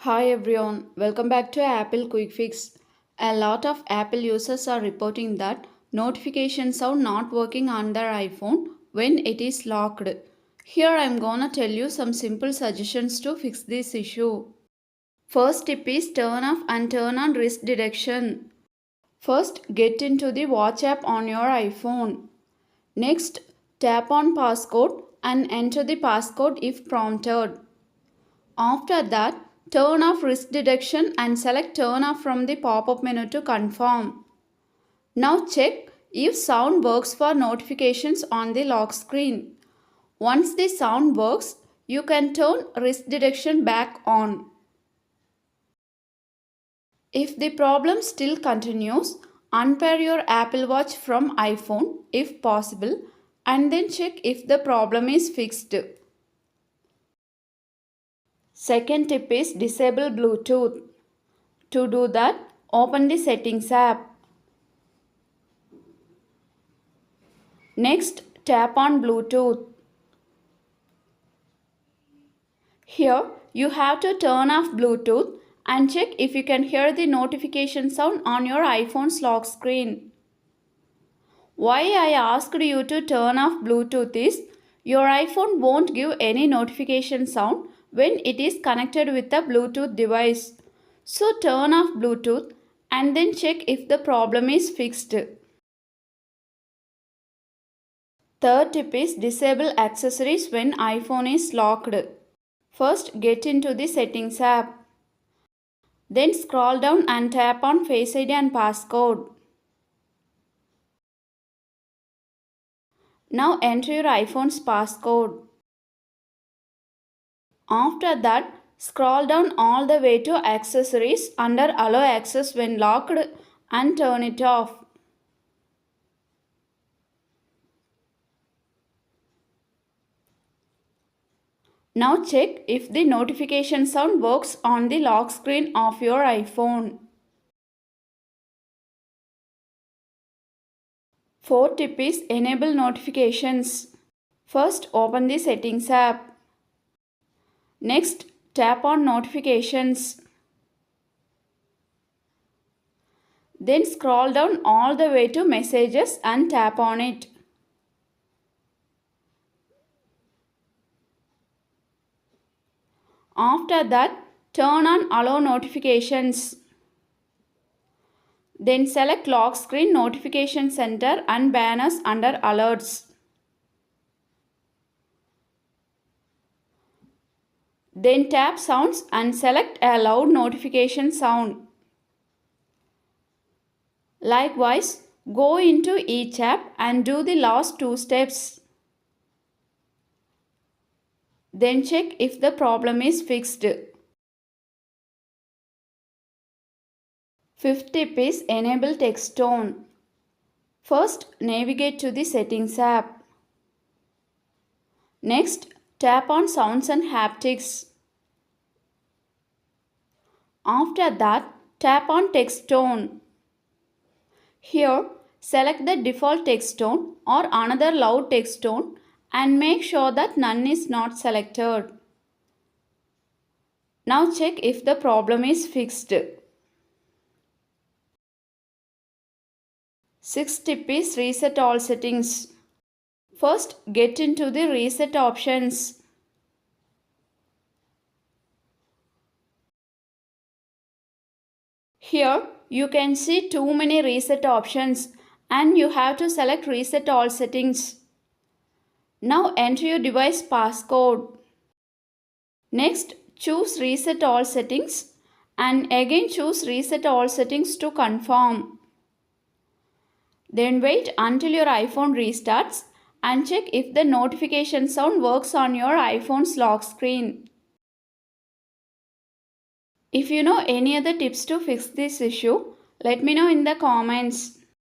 Hi everyone, welcome back to Apple Quick Fix. A lot of Apple users are reporting that notifications are not working on their iPhone when it is locked. Here I'm gonna tell you some simple suggestions to fix this issue. First tip is turn off and turn on wrist detection. First, get into the Watch app on your iPhone. Next, tap on passcode and enter the passcode if prompted. After that, turn off wrist detection and select turn off from the pop-up menu to confirm. Now check if sound works for notifications on the lock screen. Once the sound works, you can turn wrist detection back on. If the problem still continues, unpair your Apple Watch from iPhone if possible and then check if the problem is fixed. Second tip is disable Bluetooth. To do that, open the Settings app. Next, tap on Bluetooth. Here, you have to turn off Bluetooth and check if you can hear the notification sound on your iPhone's lock screen. Why I asked you to turn off Bluetooth is your iPhone won't give any notification sound when it is connected with a Bluetooth device. So turn off Bluetooth and then check if the problem is fixed. Third tip is disable accessories when iPhone is locked. First, get into the Settings app. Then scroll down and tap on Face ID and passcode. Now enter your iPhone's passcode. After that, scroll down all the way to Accessories under Allow Access when locked and turn it off. Now check if the notification sound works on the lock screen of your iPhone. Fourth tip is enable notifications. First, open the Settings app. Next, tap on Notifications. Then scroll down all the way to Messages and tap on it. After that, turn on Allow Notifications. Then select Lock Screen Notification Center and Banners under Alerts. Then tap Sounds and select a loud notification sound. Likewise, go into each app and do the last two steps. Then check if the problem is fixed. Fifth tip is enable text tone. First, navigate to the Settings app. Next, tap on Sounds and Haptics. After that, tap on Text tone. Here, select the default text tone or another loud text tone and make sure that none is not selected. Now check if the problem is fixed. Sixth tip is reset all settings. First, get into the reset options. Here, you can see too many reset options and you have to select reset all settings. Now enter your device passcode. Next, choose reset all settings and again choose reset all settings to confirm. Then wait until your iPhone restarts and check if the notification sound works on your iPhone's lock screen. If you know any other tips to fix this issue, let me know in the comments.